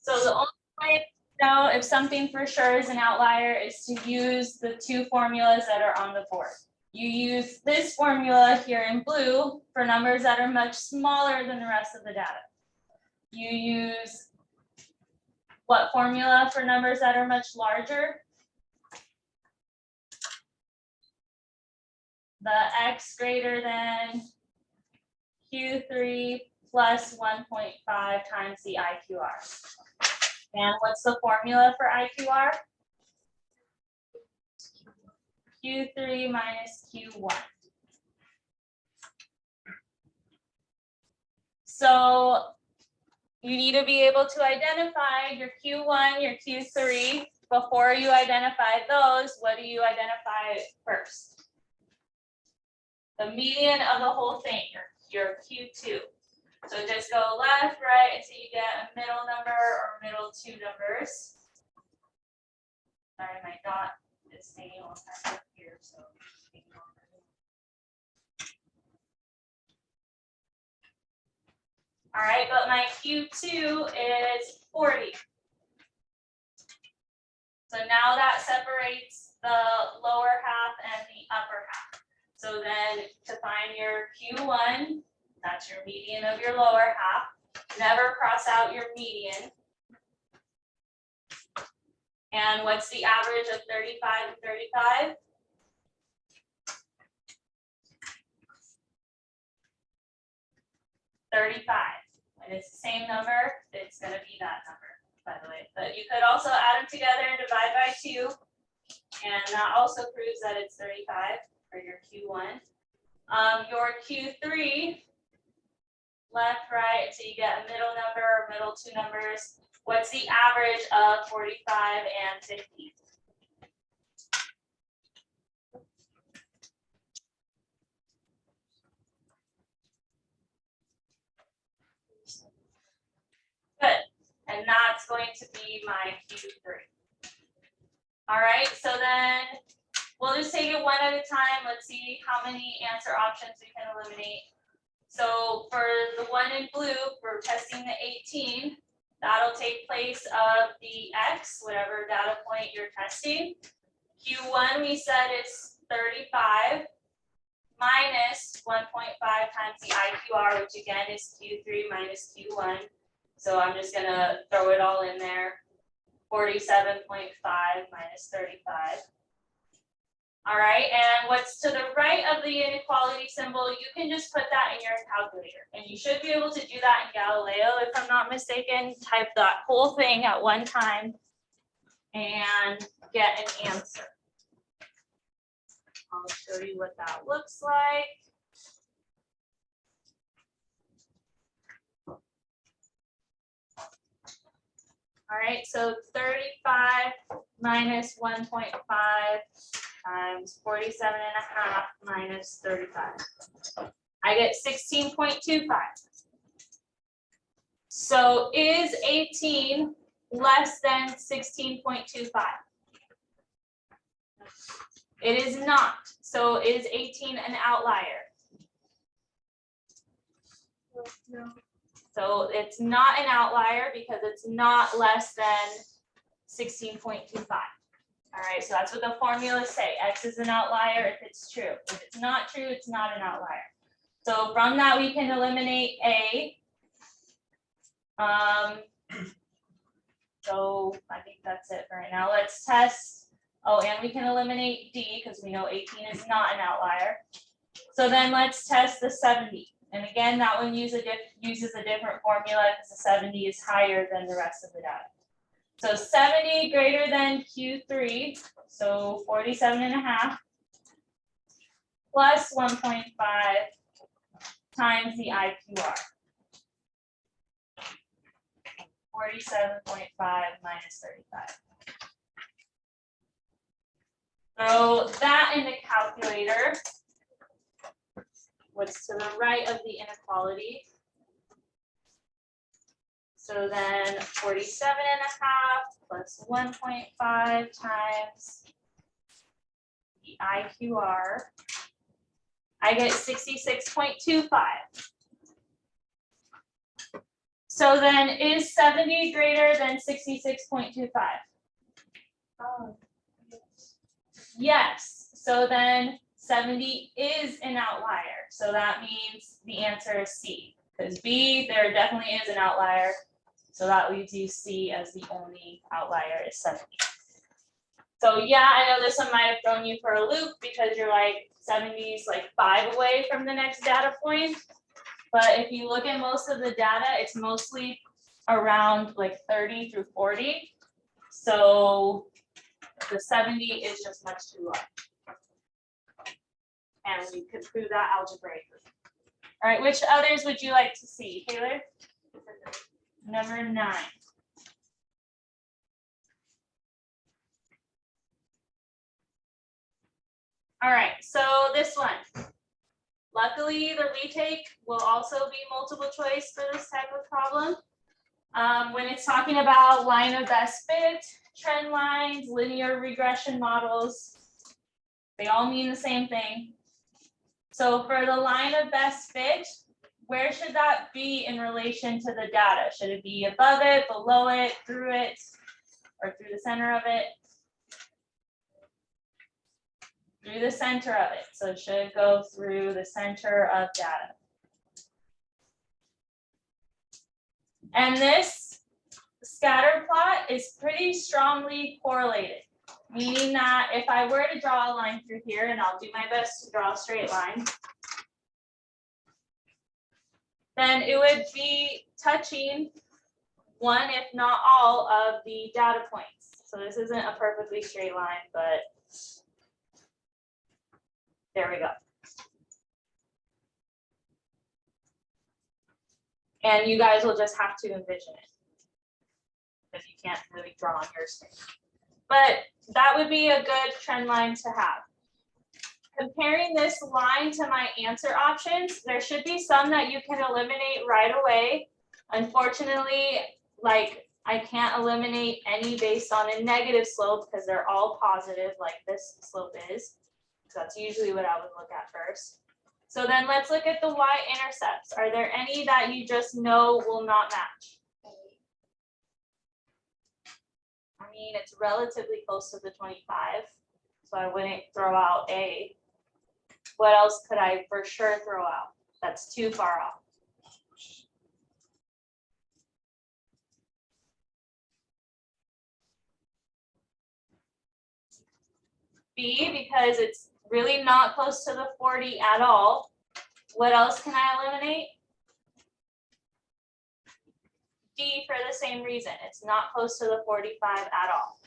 So the only way to know if something for sure is an outlier is to use the two formulas that are on the board. You use this formula here in blue for numbers that are much smaller than the rest of the data. You use what formula for numbers that are much larger? The x greater than Q3 plus 1.5 times the IQR. And what's the formula for IQR? Q3 minus Q1. So you need to be able to identify your Q1, your Q3. Before you identify those, what do you identify first? The median of the whole thing, your Q2. So just go left, right, until you get a middle number or middle two numbers. Sorry, my dot is staying all up here, so. All right, but my Q2 is 40. So now that separates the lower half and the upper half. So then to find your Q1, that's your median of your lower half. Never cross out your median. And what's the average of 35 and 35? 35. When it's the same number, it's going to be that number, by the way. But you could also add them together and divide by 2. And that also proves that it's 35 for your Q1. Your Q3, left, right, so you get a middle number or middle two numbers. What's the average of 45 and 50? Good, and that's going to be my Q3. All right, so then we'll just take it one at a time. Let's see how many answer options we can eliminate. So for the one in blue, we're testing the 18. That'll take place of the X, whatever data point you're testing. Q1, we said it's 35 minus 1.5 times the IQR, which again is Q3 minus Q1. So I'm just gonna throw it all in there. 47.5 minus 35. All right, and what's to the right of the inequality symbol, you can just put that in your calculator. And you should be able to do that in Galileo, if I'm not mistaken. Type that whole thing at one time and get an answer. I'll show you what that looks like. All right, so 35 minus 1.5 times 47 and a half minus 35. I get 16.25. So is 18 less than 16.25? It is not. So is 18 an outlier? No. So it's not an outlier because it's not less than 16.25. All right, so that's what the formulas say. X is an outlier if it's true. If it's not true, it's not an outlier. So from that, we can eliminate A. So I think that's it for right now. Let's test. Oh, and we can eliminate D because we know 18 is not an outlier. So then let's test the 70. And again, that one uses a different formula because the 70 is higher than the rest of the data. So 70 greater than Q3, so 47 and a half plus 1.5 times the IQR. 47.5 minus 35. Throw that in the calculator. What's to the right of the inequality? So then 47 and a half plus 1.5 times the IQR. I get 66.25. So then is 70 greater than 66.25? Oh, Yes, so then 70 is an outlier. So that means the answer is C, because B, there definitely is an outlier. So that leaves you C as the only outlier is 70. So yeah, I know this one might have thrown you for a loop because you're like 70 is like 5 away from the next data point. But if you look at most of the data, it's mostly around like 30 through 40. So the 70 is just much too low. And we could prove that algebraically. All right, which others would you like to see, Taylor? Number 9. All right, so this one. Luckily, the retake will also be multiple choice for this type of problem. When it's talking about line of best fit, trend lines, linear regression models, they all mean the same thing. So for the line of best fit, where should that be in relation to the data? Should it be above it, below it, through it, or through the center of it? Through the center of it. So it should go through the center of data. And this scatter plot is pretty strongly correlated, meaning that if I were to draw a line through here, and I'll do my best to draw a straight line, then it would be touching one, if not all, of the data points. So this isn't a perfectly straight line, but there we go. And you guys will just have to envision it, because you can't really draw on your screen. But that would be a good trend line to have. Comparing this line to my answer options, there should be some that you can eliminate right away. Unfortunately, like I can't eliminate any based on a negative slope because they're all positive, like this slope is. So that's usually what I would look at first. So then let's look at the y-intercepts. Are there any that you just know will not match? I mean, it's relatively close to the 25, so I wouldn't throw out A. What else could I for sure throw out? That's too far off. B, because it's really not close to the 40 at all. What else can I eliminate? D, for the same reason. It's not close to the 45 at all.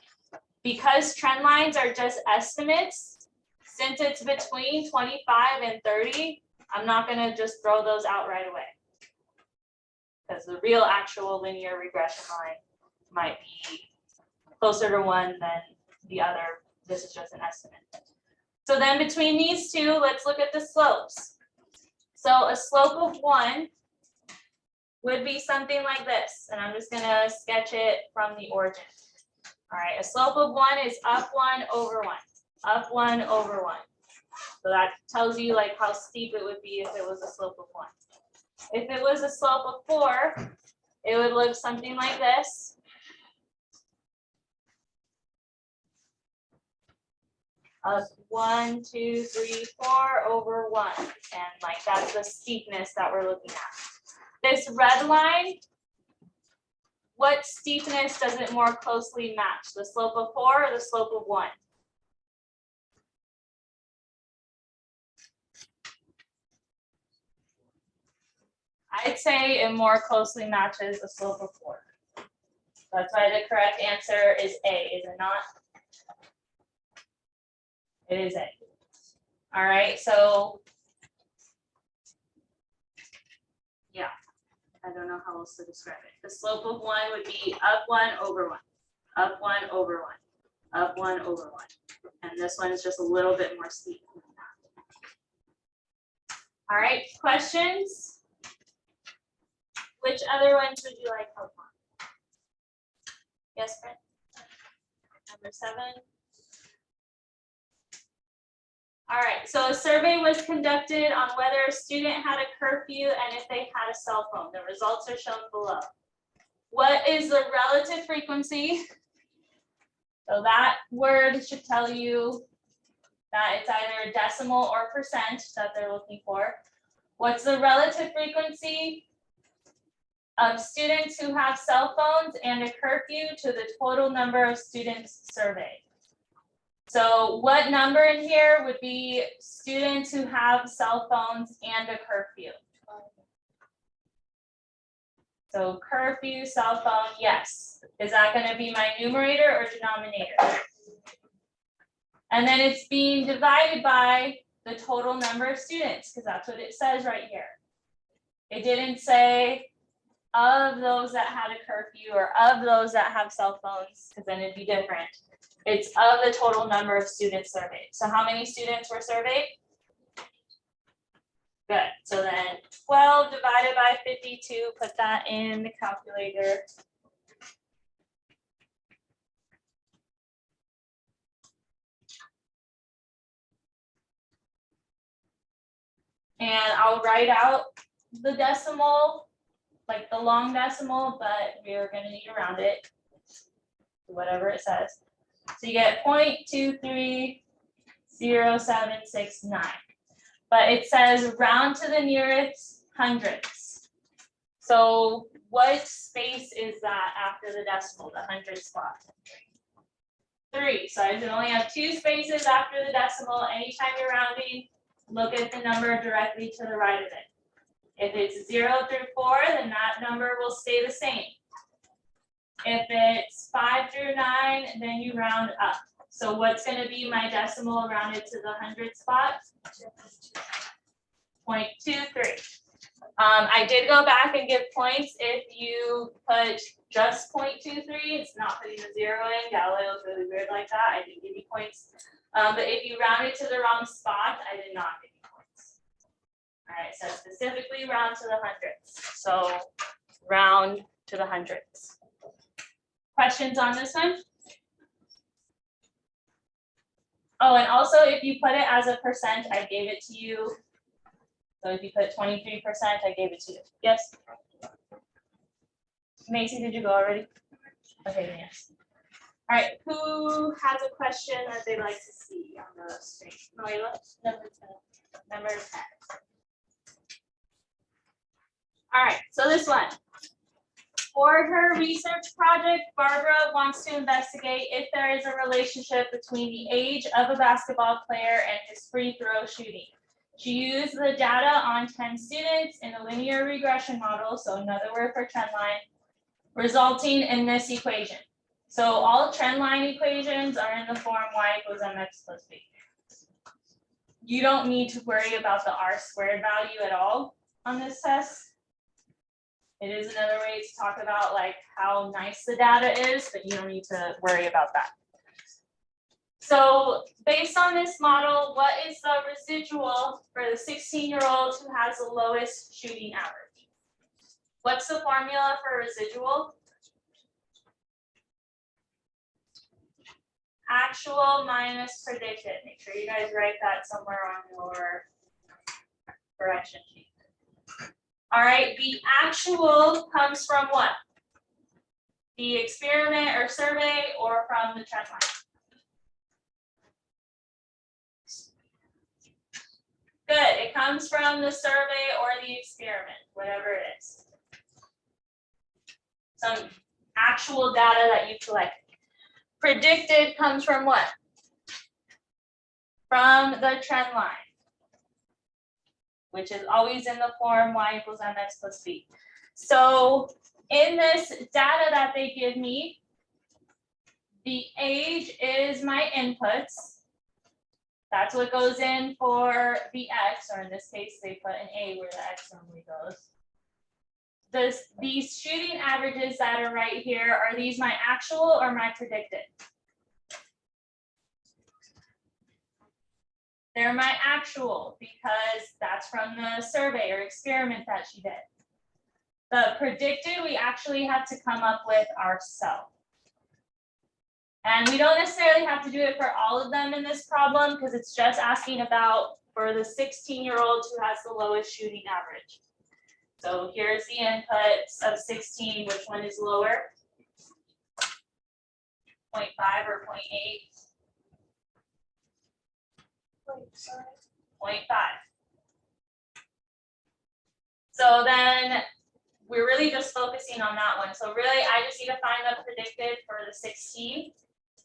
Because trend lines are just estimates, since it's between 25 and 30, I'm not going to just throw those out right away. Because the real actual linear regression line might be closer to 1 than the other. This is just an estimate. So then between these two, let's look at the slopes. So a slope of 1 would be something like this. And I'm just going to sketch it from the origin. All right, a slope of 1 is up 1 over 1. Up 1 over 1. So that tells you like how steep it would be if it was a slope of 1. If it was a slope of 4, it would look something like this. Up 1, 2, 3, 4 over 1. And like that's the steepness that we're looking at. This red line, what steepness does it more closely match? The slope of 4 or the slope of 1? I'd say it more closely matches the slope of 4. That's why the correct answer is A, is it not? It is A. All right, so yeah, I don't know how else to describe it. The slope of 1 would be up 1 over 1, up 1 over 1, up 1 over 1. And this one is just a little bit more steep than that. All right, questions? Which other ones would you like help on? Yes, Brent? Number 7. All right, so a survey was conducted on whether a student had a curfew and if they had a cell phone. The results are shown below. What is the relative frequency? So that word should tell you that it's either decimal or percent that they're looking for. What's the relative frequency of students who have cell phones and a curfew to the total number of students surveyed? So what number in here would be students who have cell phones and a curfew? So curfew, cell phone, yes. Is that going to be my numerator or denominator? And then it's being divided by the total number of students, because that's what it says right here. It didn't say of those that had a curfew or of those that have cell phones, because then it'd be different. It's of the total number of students surveyed. So how many students were surveyed? Good. So then 12 divided by 52, put that in the calculator. And I'll write out the decimal, like the long decimal, but we're going to need to round it to whatever it says. So you get 0.230769. But it says round to the nearest hundredths. So what space is that after the decimal, the hundred spot? 3. So I only have 2 spaces after the decimal. Anytime you're rounding, look at the number directly to the right of it. If it's 0 through 4, then that number will stay the same. If it's 5 through 9, then you round up. So what's going to be my decimal rounded to the hundred spot? 0.23. I did go back and give points if you put just 0.23. It's not putting a 0 in. Galileo is really weird like that. I didn't give you points. But if you rounded to the wrong spot, I did not give you points. All right, so specifically round to the hundredths. So round to the hundredths. Questions on this one? Oh, and also if you put it as a percent, I gave it to you. So if you put 23%, I gave it to you. Yes? Macy, did you go already? Okay, yes. All right, who has a question that they'd like to see on the screen? Noela? Number 10. Number 10. All right, so this one. For her research project, Barbara wants to investigate if there is a relationship between the age of a basketball player and his free throw shooting. She used the data on 10 students in a linear regression model, so another word for trend line, resulting in this equation. So all trend line equations are in the form y equals mx plus b. You don't need to worry about the r squared value at all on this test. It is another way to talk about like how nice the data is, but you don't need to worry about that. So based on this model, what is the residual for the 16-year-old who has the lowest shooting average? What's the formula for residual? Actual minus predicted. Make sure you guys write that somewhere on your correction sheet. All right, the actual comes from what? The experiment or survey or from the trend line? Good, it comes from the survey or the experiment, whatever it is. Some actual data that you collected. Predicted comes from what? From the trend line, which is always in the form y equals mx plus b. So in this data that they give me, the age is my inputs. That's what goes in for the x, or in this case, they put an a where the x normally goes. These shooting averages that are right here, are these my actual or my predicted? They're my actual because that's from the survey or experiment that she did. The predicted, we actually have to come up with ourselves. And we don't necessarily have to do it for all of them in this problem because it's just asking about for the 16-year-old who has the lowest shooting average. So here's the inputs of 16, which one is lower? 0.5 or 0.8? Wait, sorry. 0.5. So then we're really just focusing on that one. So really, I just need to find the predicted for the 16.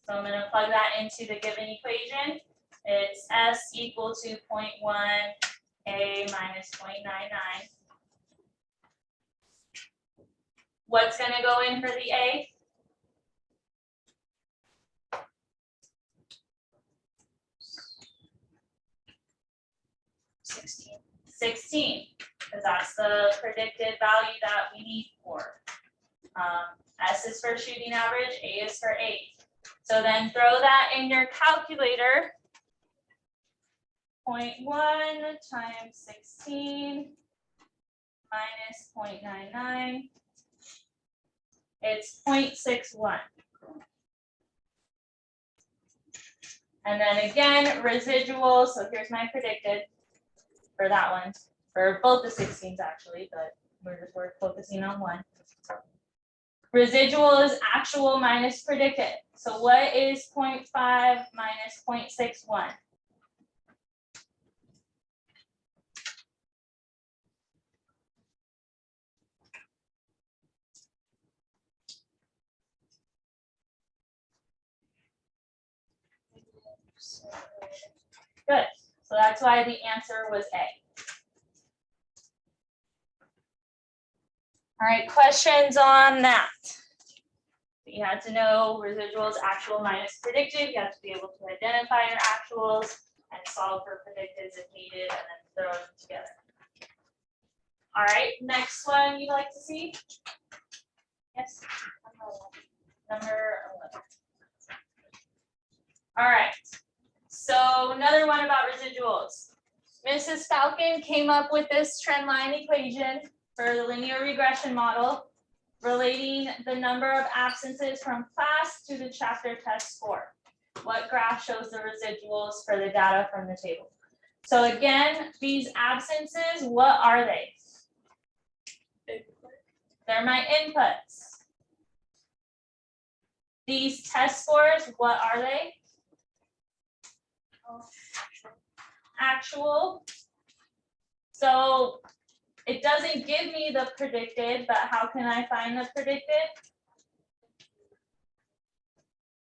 So I'm going to plug that into the given equation. It's S equal to 0.1 A minus 0.99. What's going to go in for the A? $16, because that's the predicted value that we need for. S is for shooting average, A is for 8. So then throw that in your calculator. 0.1 times 16 minus 0.99. It's 0.61. And then again, residual. So here's my predicted for that one, for both the 16s actually, but we're focusing on one. Residual is actual minus predicted. So what is 0.5 minus 0.61? Good. So that's why the answer was A. All right, questions on that? You had to know residuals actual minus predicted. You have to be able to identify your actuals and solve for predicteds if needed, and then throw them together. All right, next one you'd like to see? Yes. Number 11. All right. So another one about residuals. Mrs. Falcon came up with this trend line equation for the linear regression model relating the number of absences from class to the chapter test score. What graph shows the residuals for the data from the table? So again, these absences, what are they? They're my inputs. These test scores, what are they? Actual. So it doesn't give me the predicted, but how can I find the predicted?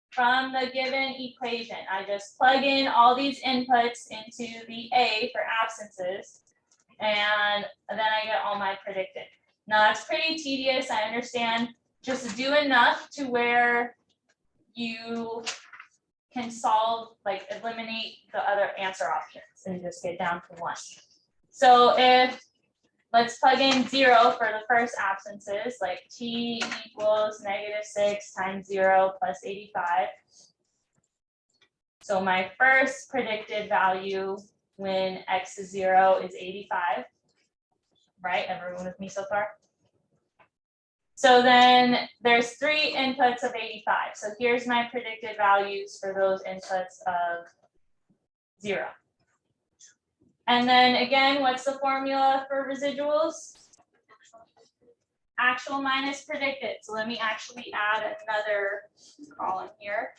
From the given equation. I just plug in all these inputs into the A for absences, and then I get all my predicted. Now that's pretty tedious, I understand. Just do enough to where you can solve, like eliminate the other answer options and just get down to one. So if, let's plug in 0 for the first absences, like t equals -6 times 0 plus 85. So my first predicted value when x is 0 is 85. Right, everyone with me so far? So then there's 3 inputs of 85. So here's my predicted values for those inputs of 0. And then again, what's the formula for residuals? Actual minus predicted. So let me actually add another column here.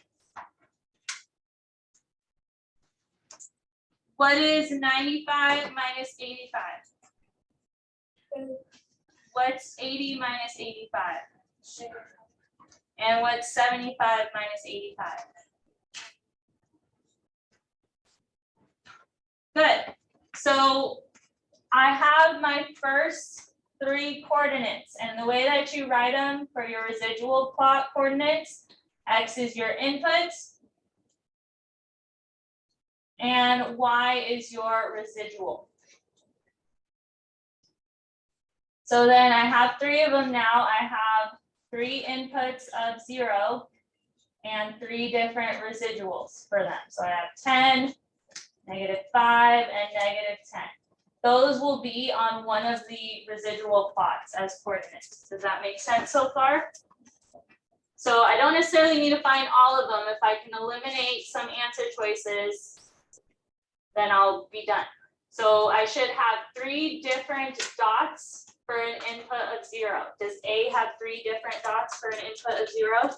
What is 95 minus 85? What's 80 minus 85? And what's 75 minus 85? Good. So I have my first 3 coordinates, and the way that you write them for your residual plot coordinates, x is your input, and y is your residual. So then I have 3 of them now. I have 3 inputs of 0 and 3 different residuals for them. So I have 10, -5, and -10. Those will be on one of the residual plots as coordinates. Does that make sense so far? So I don't necessarily need to find all of them. If I can eliminate some answer choices, then I'll be done. So I should have 3 different dots for an input of 0. Does A have 3 different dots for an input of 0?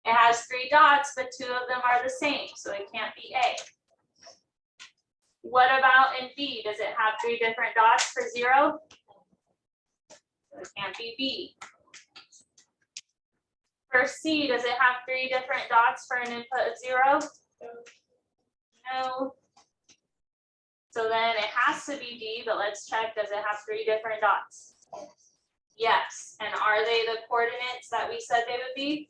It has 3 dots, but 2 of them are the same, so it can't be A. What about in B? Does it have 3 different dots for 0? So it can't be B. For C, does it have 3 different dots for an input of 0? No. So then it has to be D, but let's check, does it have 3 different dots? Yes. And are they the coordinates that we said they would be?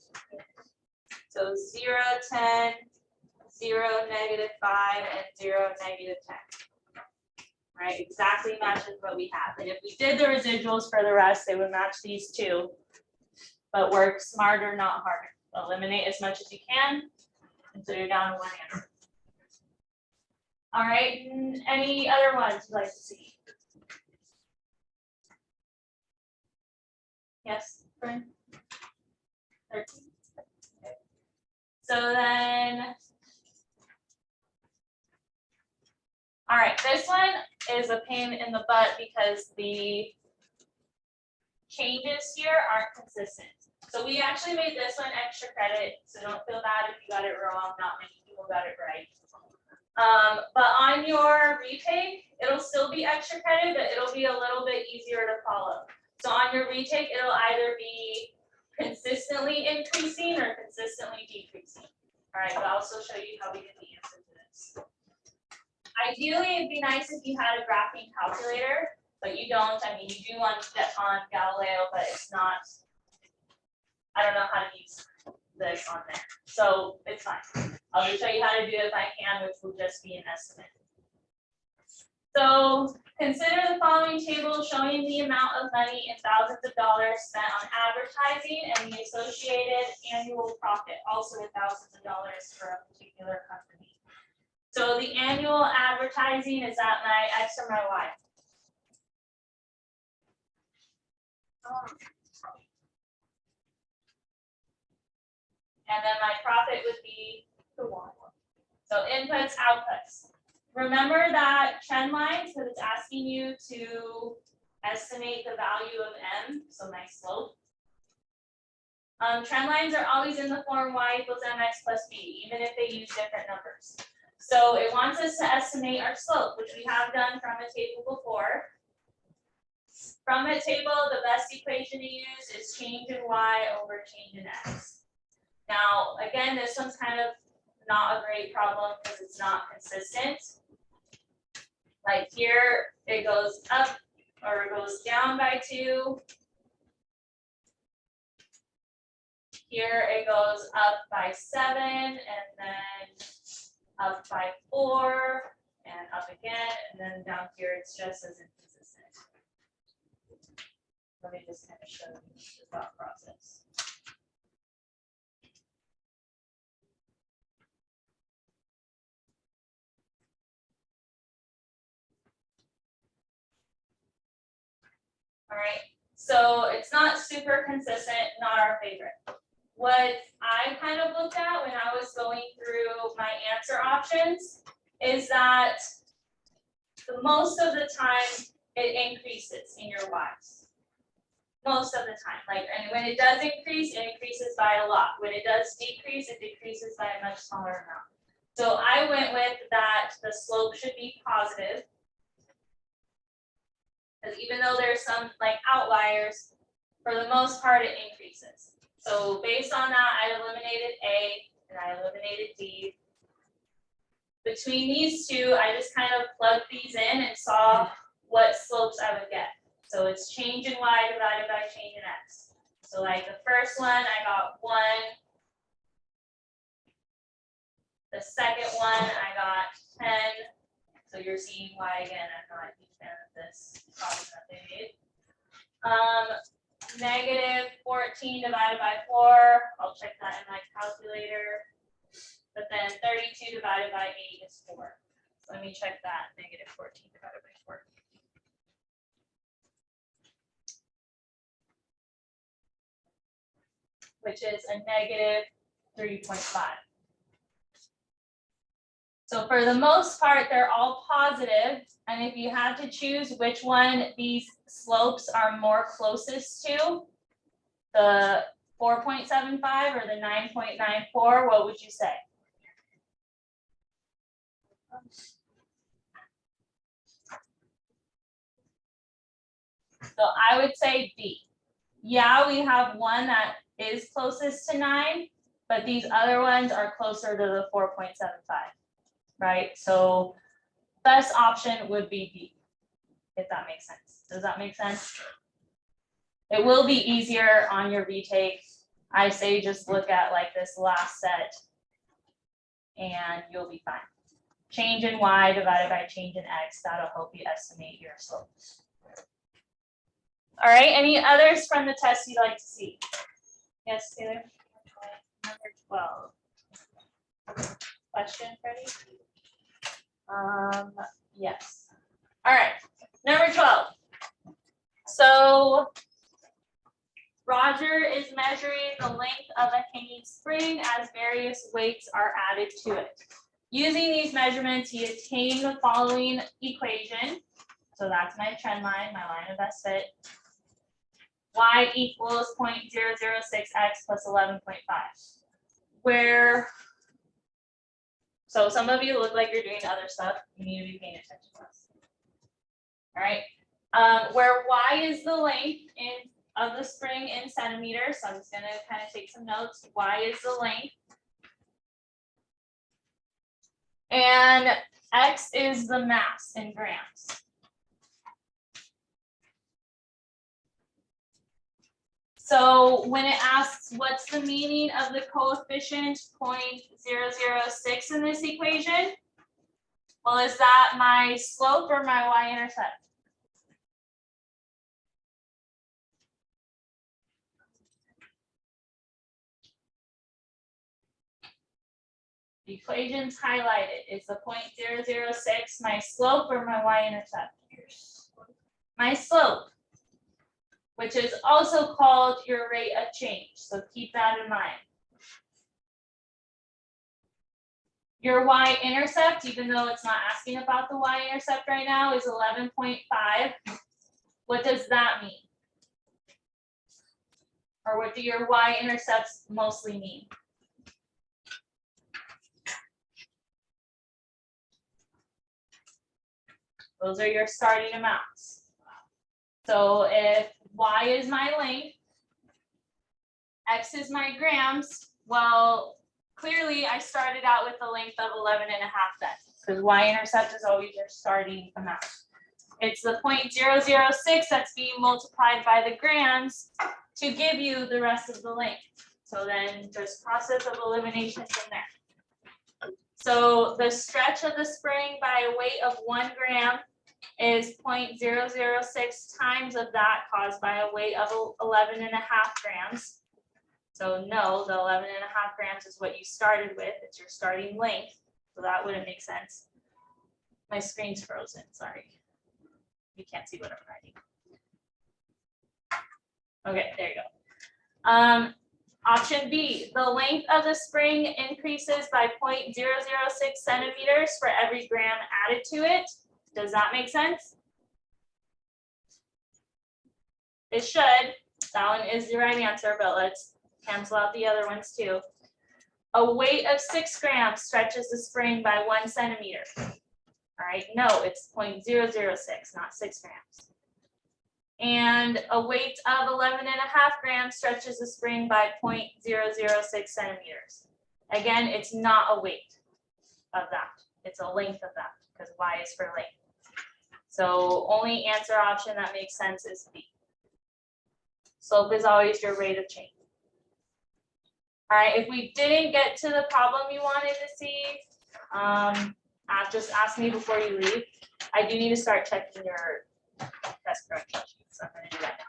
So 0, 10, 0, -5, and 0, -10. Right, exactly matches what we have. And if we did the residuals for the rest, they would match these two. But work smarter, not harder. Eliminate as much as you can, and so you're down to 1 answer. All right, any other ones you'd like to see? Yes, Bryn? 13. Okay. So then, all right, this one is a pain in the butt because the changes here aren't consistent. So we actually made this one extra credit, so don't feel bad if you got it wrong, not many people got it right. But on your retake, it'll still be extra credit, but it'll be a little bit easier to follow. So on your retake, it'll either be consistently increasing or consistently decreasing. All right, but I'll also show you how we get the answer to this. Ideally, it'd be nice if you had a graphing calculator, but you don't. I mean, you do on Galileo, but it's not, I don't know how to use this on there. So it's fine. I'll just show you how to do it if I can, which will just be an estimate. So consider the following table showing the amount of money in thousands of dollars spent on advertising and the associated annual profit, also in thousands of dollars for a particular company. So the annual advertising is at my X or my Y. And then my profit would be the Y. So inputs, outputs. Remember that trend lines, because it's asking you to estimate the value of M, so my slope. Trend lines are always in the form Y equals MX plus B, even if they use different numbers. So it wants us to estimate our slope, which we have done from a table before. From a table, the best equation to use is change in Y over change in X. Now, again, this one's kind of not a great problem because it's not consistent. Like here, it goes up or it goes down by 2. Here it goes up by 7 and then up by 4 and up again. And then down here, it's just as inconsistent. Let me just kind of show you the thought process. All right, so it's not super consistent, not our favorite. What I kind of looked at when I was going through my answer options is that most of the time it increases in your Y's. Most of the time, like, and when it does increase, it increases by a lot. When it does decrease, it decreases by a much smaller amount. So I went with that the slope should be positive. Because even though there's some like outliers, for the most part it increases. So based on that, I eliminated A and I eliminated D. Between these two, I just kind of plugged these in and saw what slopes I would get. So it's change in Y divided by change in X. So like the first one, I got 1. The second one, I got 10. So you're seeing why, again, I'm not a huge fan of this problem that they made. -14 divided by 4, I'll check that in my calculator. But then 32 divided by 8 is 4. So let me check that, -14 divided by 4. Which is a -3.5. So for the most part, they're all positive, and if you had to choose which one these slopes are more closest to, the 4.75 or the 9.94, what would you say? So I would say B. Yeah, we have one that is closest to 9, but these other ones are closer to the 4.75, right? So best option would be B, if that makes sense. Does that make sense? It will be easier on your retake. I say just look at like this last set and you'll be fine. Change in Y divided by change in X, that'll help you estimate your slopes. All right, any others from the test you'd like to see? Yes, Taylor? Number 12. Question, Freddie? Yes. All right, number 12. So Roger is measuring the length of a hanging spring as various weights are added to it. Using these measurements, he attained the following equation. So that's my trend line, my line of best fit. Y equals 0.006x plus 11.5. Where, so some of you look like you're doing other stuff. You need to be paying attention to this. All right. Where Y is the length of the spring in centimeters. So I'm just going to kind of take some notes. Y is the length. And X is the mass in grams. So when it asks what's the meaning of the coefficient 0.006 in this equation, well, is that my slope or my y-intercept? The equation's highlighted. Is the 0.006 my slope or my y-intercept? My slope, which is also called your rate of change. So keep that in mind. Your y-intercept, even though it's not asking about the y-intercept right now, is 11.5. What does that mean? Or what do your y-intercepts mostly mean? Those are your starting amounts. So if y is my length, x is my grams, well, clearly I started out with a length of 11.5 then, because y-intercept is always your starting amount. It's the 0.006 that's being multiplied by the grams to give you the rest of the length. So then just process of elimination from there. So the stretch of the spring by a weight of 1 gram is 0.006 times of that caused by a weight of 11.5 grams. So no, the 11.5 grams is what you started with. It's your starting length. So that wouldn't make sense. My screen's frozen, sorry. You can't see what I'm writing. Okay, there you go. Option B, the length of the spring increases by 0.006 centimeters for every gram added to it. Does that make sense? It should. That one is the right answer, but let's cancel out the other ones too. A weight of 6 grams stretches the spring by 1 centimeter. All right, no, it's 0.006, not 6 grams. And a weight of 11.5 grams stretches the spring by 0.006 centimeters. Again, it's not a weight of that. It's a length of that because Y is for length. So only answer option that makes sense is B. Slope is always your rate of change. All right, if we didn't get to the problem you wanted to see, just ask me before you leave. I do need to start checking your test correction sheets, so I'm going to do that